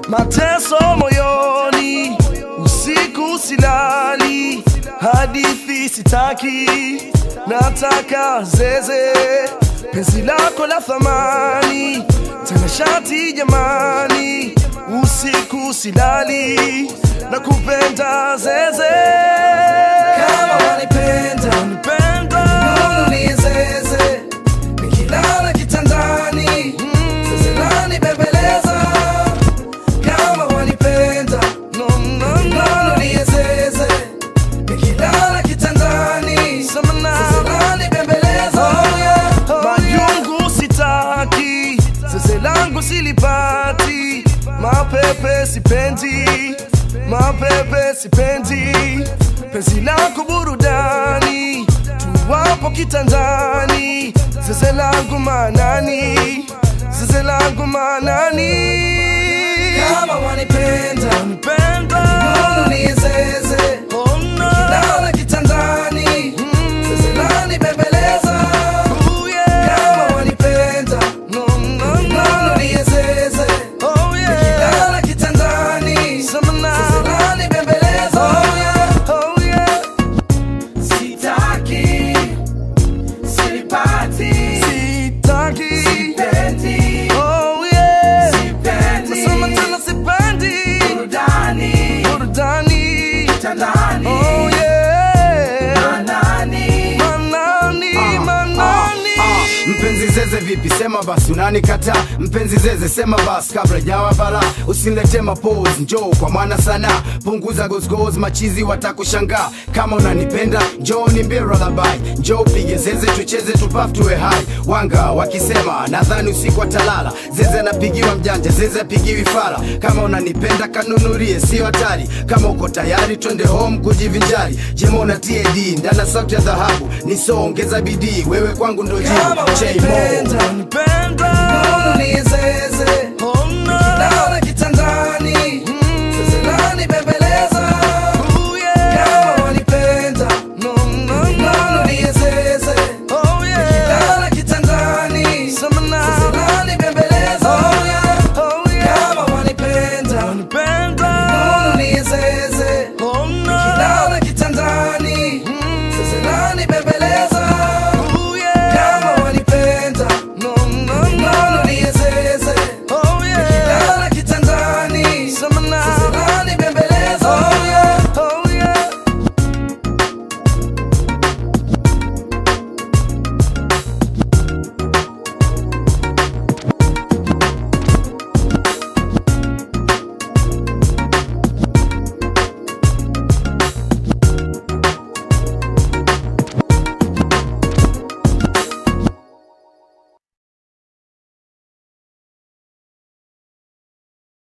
Mateso moyoni, usiku silali, hadithi sitaki, nataka zeze, penzi lako la thamani, tanashati jamani, usiku silali, nakupenda zeze. Kama wanipenda, nunu ni zeze, nikilala kitandani, zeze lani bembeleza. Kama wanipenda, nunu ni zeze, nikilala kitandani, zeze lani bembeleza. Majungu sitaki, zeze langu silipati, mapepe sipendi, mapepe sipendi, penzi lako burudani, tuwapo kitandani, zeze langu manani, zeze langu manani. Kama wanipenda, nunu ni zeze, nikilala kitandani, zeze lani bembeleza. Kama wanipenda, nunu ni zeze, nikilala kitandani, zeze lani bembeleza. Sitaki, silipati, Sitaki, sipendi, oh yeah, sipendi, nasema tena sipendi, burudani, burudani, kitandani, oh yeah, manani, manani, manani. Mpenzi zeze vipi, sema basi unanikata. Mpenzi zeze sema basi kabla jawa bala. Usinilete mapose, njoo kwa mwana sana. Punguza gozgoz, machizi watakushangaa. Kama unanipenda, njoo nimbie lullaby. Njoo pige zeze tucheze tupaf tuwe high. Wanga wakisema, nadhani usiku watalala. Zeze napigiwa mjanja, zeze apigiwi fala. Kama unanipenda kanunulie, sio hatari. Kama uko tayari twende home kujivinjari. Jemona TAD, ndana sauti ya dhahabu. Nisoongeza bidii, wewe kwangu ndo jibu. Kama wanipenda, nunu ni zeze,